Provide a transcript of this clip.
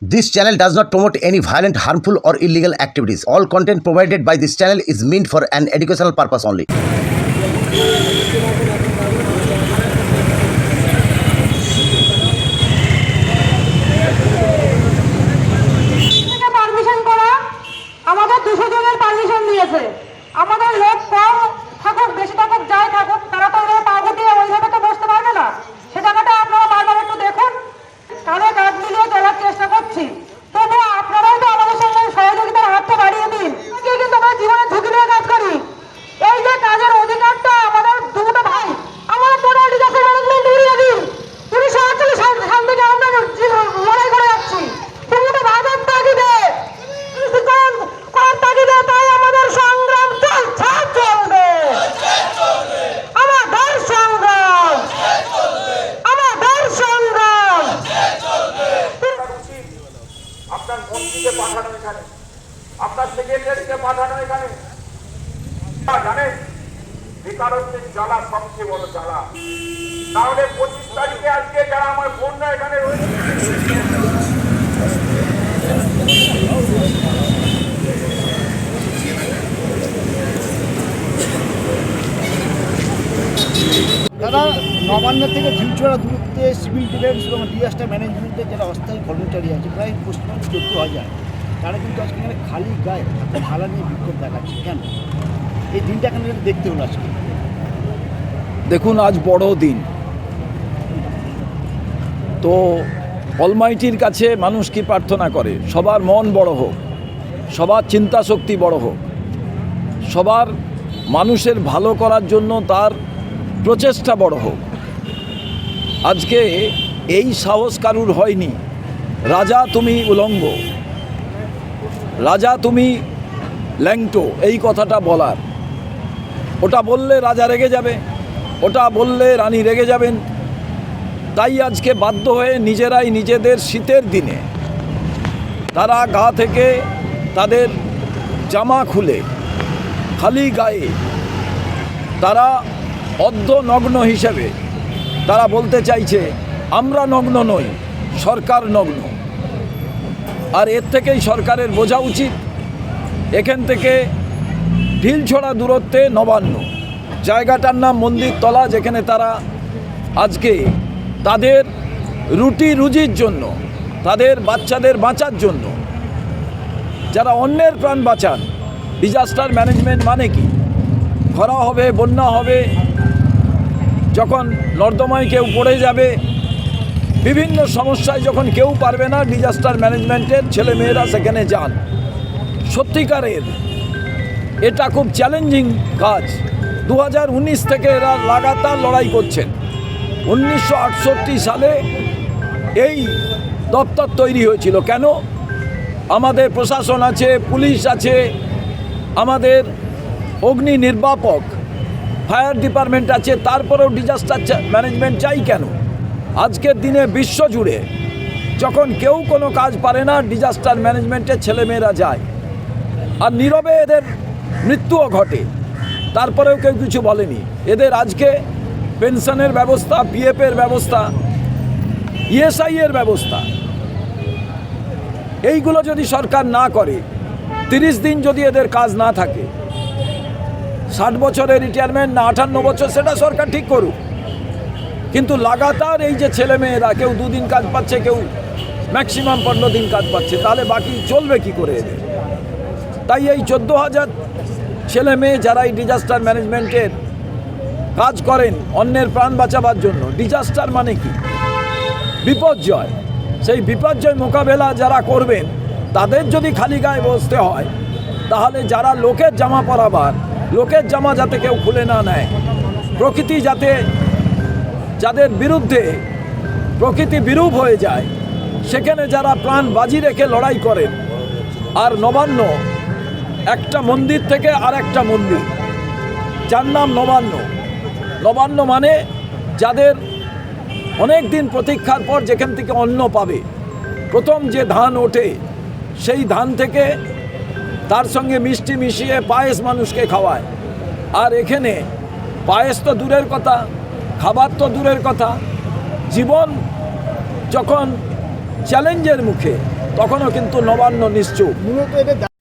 This channel does not promote any violent, harmful, or illegal activities. All content provided by this channel is meant for an educational purpose only. Permission করা আমাদের 200 জনের permission দিয়েছে। আমাদের লোক কম থাকুক বেশি থাকুক যাই থাকুক তারা তো ওরা পাগো দিয়ে ওইভাবে তো বসতে পারবে না। সে জায়গাটা আপনারা বারবার একটু দেখুন। কানে কাজ মিলিয়ে চলার চেষ্টা করছি, তবু আপনারাই তো আমাদের সঙ্গে সহযোগিতার হাতটা বাড়িয়ে দিন। কিন্তু আমরা জীবনে ঝুঁকি নিয়ে কাজ করি। এই যে কাজের অধিকারটা আমাদের দুটো ভাই আমার টোটাল ডিজাস্টার ম্যানেজমেন্ট এরিয়া দিন 1948 সাল থেকে আমরা লড়াই করে যাচ্ছি। দুটো ভাইদের তাগিদে তাই আমাদের সংগ্রাম চলবে। আমাদের সংগ্রাম আপনার মন্ত্রীকে পাঠানো এখানে, আপনার সেক্রেটারিকে পাঠানো এখানে। জানেন বেকারত্বের জ্বালা সবচেয়ে বড় জ্বালা। তাহলে 25 তারিখে আজকে যারা আমার বোনরা এখানে রয়েছে দাদা, নবান্ন থেকে ঝিলছড়া দূরত্বে সিভিল ডিফেন্স এবং ডিজাস্টার ম্যানেজমেন্টের যারা অস্থায়ী কর্মচারী আছে প্রায় পশ্চিমবঙ্গে 14,000, তারা কিন্তু আজকে এখানে খালি গায়ে হাতে থালা নিয়ে বিক্ষোভ দেখাচ্ছে। কেন এই দিনটা এখানে দেখতে হলো আজকে? দেখুন, আজ বড় দিন। তো অলমাইটির কাছে মানুষ কি প্রার্থনা করে? সবার মন বড় হোক, সবার চিন্তা শক্তি বড় হোক, সবার মানুষের ভালো করার জন্য তার প্রচেষ্টা বড় হোক। আজকে এই সাহস কারুর হয়নি। রাজা তুমি উলঙ্গ, রাজা তুমি ল্যাংটো, এই কথাটা বলার। ওটা বললে রাজা রেগে যাবে, ওটা বললে রানী রেগে যাবেন। তাই আজকে বাধ্য হয়ে নিজেরাই নিজেদের শীতের দিনে তারা গা থেকে তাদের জামা খুলে খালি গায়ে তারা অর্ধনগ্ন হিসেবে তারা বলতে চাইছে আমরা নগ্ন নই, সরকার নগ্ন। আর এর থেকেই সরকারের বোঝা উচিত এখান থেকে ঢিলছড়া দূরত্বে নবান্ন, জায়গাটার নাম মন্দির তলা, যেখানে তারা আজকে তাদের রুটি রুজির জন্য, তাদের বাচ্চাদের বাঁচার জন্য, যারা অন্যের প্রাণ বাঁচান। ডিজাস্টার ম্যানেজমেন্ট মানে কি? খরা হবে, বন্যা হবে, যখন নর্দমায় কেউ পড়ে যাবে, বিভিন্ন সমস্যায় যখন কেউ পারবে না, ডিজাস্টার ম্যানেজমেন্টের ছেলেমেয়েরা সেখানে যান। সত্যিকারের এটা খুব চ্যালেঞ্জিং কাজ। 2019 থেকে এরা লাগাতার লড়াই করছেন। 1968 সালে এই দপ্তর তৈরি হয়েছিল। কেন? আমাদের প্রশাসন আছে, পুলিশ আছে, আমাদের অগ্নি নির্বাপক ফায়ার ডিপার্টমেন্ট আছে, তারপরেও ডিজাস্টার ম্যানেজমেন্ট চাই কেন? আজকের দিনে বিশ্বজুড়ে যখন কেউ কোনো কাজ পারে না, ডিজাস্টার ম্যানেজমেন্টের ছেলেমেয়েরা যায়। আর নীরবে এদের মৃত্যুও ঘটে, তারপরেও কেউ কিছু বলেনি। এদের আজকে পেনশনের ব্যবস্থা, পিএফের ব্যবস্থা, ইএসআই এর ব্যবস্থা, এইগুলো যদি সরকার না করে, 30 দিন যদি এদের কাজ না থাকে, 60 বছরের রিটায়ারমেন্ট না 58 বছর, সেটা সরকার ঠিক করুক। কিন্তু লাগাতার এই যে ছেলেমেয়েরা কেউ 2 দিন কাজ পাচ্ছে, কেউ ম্যাক্সিমাম 15 দিন কাজ পাচ্ছে, তাহলে বাকি চলবে কি করে এদের? তাই এই 14,000 ছেলে মেয়ে যারা এই ডিজাস্টার ম্যানেজমেন্টের কাজ করেন অন্যের প্রাণ বাঁচাবার জন্য। ডিজাস্টার মানে কি? বিপর্যয়। সেই বিপর্যয় মোকাবেলা যারা করবেন, তাদের যদি খালি গায়ে বসতে হয়, তাহলে যারা লোকের জামা পরাবার, লোকের জামা যাতে কেউ খুলে না নেয়, প্রকৃতি যাতে, যাদের বিরুদ্ধে প্রকৃতি বিরূপ হয়ে যায়, সেখানে যারা প্রাণ বাজি রেখে লড়াই করেন। আর নবান্ন একটা মন্দির থেকে আর একটা মন্দির, যার নাম নবান্ন। নবান্ন মানে যাদের অনেক দিন প্রতীক্ষার পর যেখান থেকে অন্ন পাবে, প্রথম যে ধান ওঠে সেই ধান থেকে তার সঙ্গে মিষ্টি মিশিয়ে পায়েস মানুষকে খাওয়ায়। আর এখানে পায়েস তো দূরের কথা, খাবার তো দূরের কথা, জীবন যখন চ্যালেঞ্জের মুখে, তখনও কিন্তু নবান্ন নিশ্চুপ। মূলত এটা